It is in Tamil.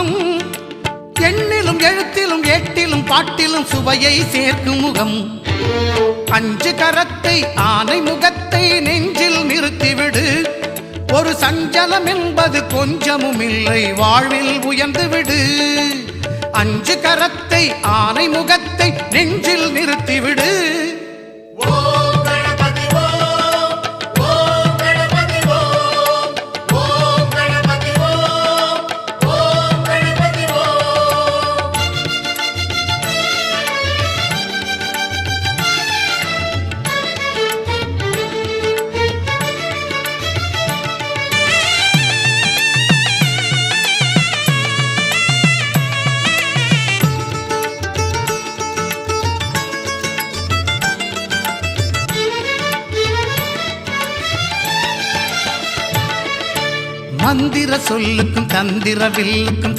முகம், எண்ணிலும் எழுத்திலும் ஏட்டிலும் பாட்டிலும் சுவையை சேர்க்கும் முகம். அஞ்சு கரத்தை ஆனை முகத்தை நெஞ்சில் நிறுத்திவிடு, ஒரு சஞ்சலம் என்பது கொஞ்சமும் இல்லை, வாழ்வில் உயர்ந்து விடு. அஞ்சு கரத்தை ஆனை முகத்தை நெஞ்சில் நிறுத்திவிடு. மந்திர சொல்லுக்கும் தந்திர வில்லுக்கும்